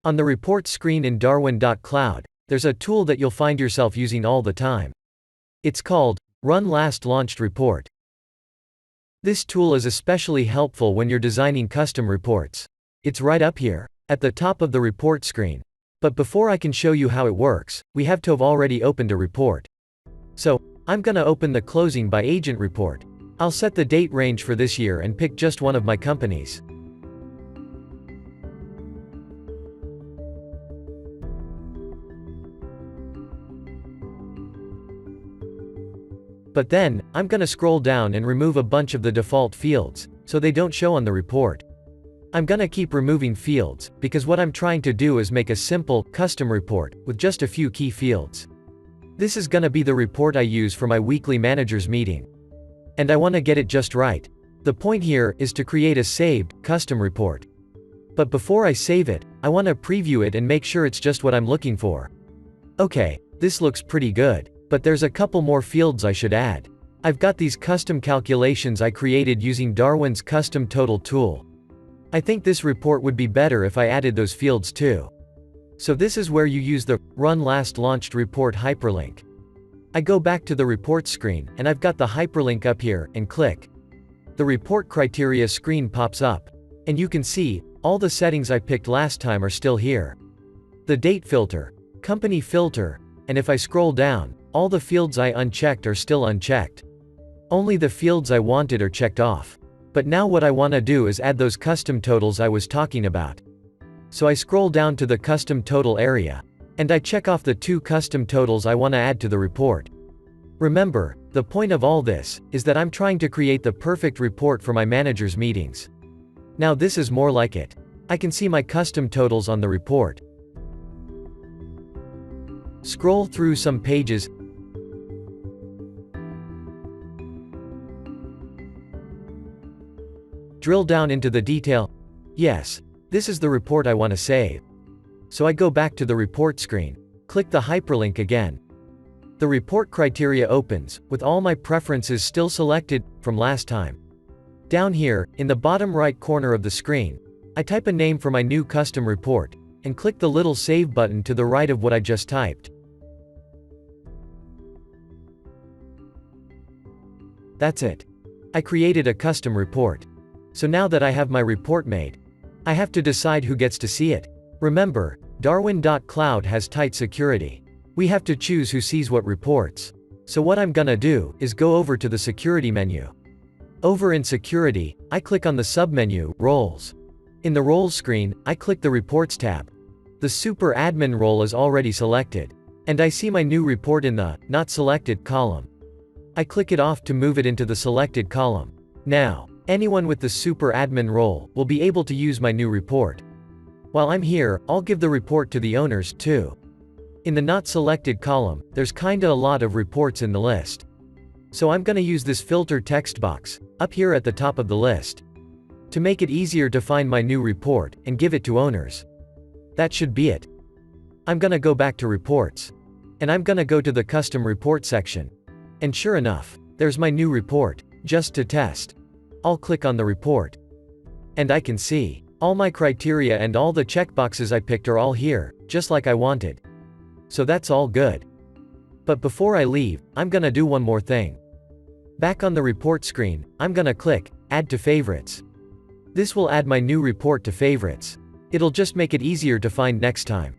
On the report screen in Darwin.cloud, there's a tool that you'll find yourself using all the time. It's called Run Last Launched Report. This tool is especially helpful when you're designing custom reports. It's right up here, at the top of the report screen. But before I can show you how it works, we have to have already opened a report. So, I'm gonna open the Closing by Agent report. I'll set the date range for this year and pick just one of my companies. But then, I'm gonna scroll down and remove a bunch of the default fields, so they don't show on the report. I'm gonna keep removing fields, because what I'm trying to do is make a simple, custom report, with just a few key fields. This is gonna be the report I use for my weekly managers meeting. And I wanna get it just right. The point here is to create a saved, custom report. But before I save it, I wanna preview it and make sure it's just what I'm looking for. Okay, this looks pretty good. But there's a couple more fields I should add. I've got these custom calculations I created using Darwin's custom total tool. I think this report would be better if I added those fields too. So this is where you use the Run Last Launched Report hyperlink. I go back to the report screen, and I've got the hyperlink up here, and click. The report criteria screen pops up. And you can see, all the settings I picked last time are still here. The date filter, company filter, and if I scroll down, all the fields I unchecked are still unchecked. Only the fields I wanted are checked off. But now what I want to do is add those custom totals I was talking about. So I scroll down to the custom total area. And I check off the 2 custom totals I want to add to the report. Remember, the point of all this is that I'm trying to create the perfect report for my managers' meetings. Now this is more like it. I can see my custom totals on the report. Scroll through some pages. Drill down into the detail. Yes, this is the report I want to save. So I go back to the report screen. Click the hyperlink again. The report criteria opens, with all my preferences still selected, from last time. Down here, in the bottom right corner of the screen, I type a name for my new custom report, and click the little save button to the right of what I just typed. That's it. I created a custom report. So now that I have my report made, I have to decide who gets to see it. Remember, Darwin.cloud has tight security. We have to choose who sees what reports. So what I'm gonna do is go over to the security menu. Over in security, I click on the submenu, Roles. In the Roles screen, I click the Reports tab. The Super Admin role is already selected. And I see my new report in the Not Selected column. I click it off to move it into the Selected column. Now, anyone with the Super Admin role will be able to use my new report. While I'm here, I'll give the report to the owners, too. In the Not Selected column, there's kinda a lot of reports in the list. So I'm gonna use this filter text box, up here at the top of the list, to make it easier to find my new report, and give it to owners. That should be it. I'm gonna go back to Reports. And I'm gonna go to the Custom Report section. And sure enough, there's my new report, just to test. I'll click on the report. And I can see, all my criteria and all the checkboxes I picked are all here, just like I wanted. So that's all good. But before I leave, I'm gonna do one more thing. Back on the report screen, I'm gonna click, Add to Favorites. This will add my new report to favorites. It'll just make it easier to find next time.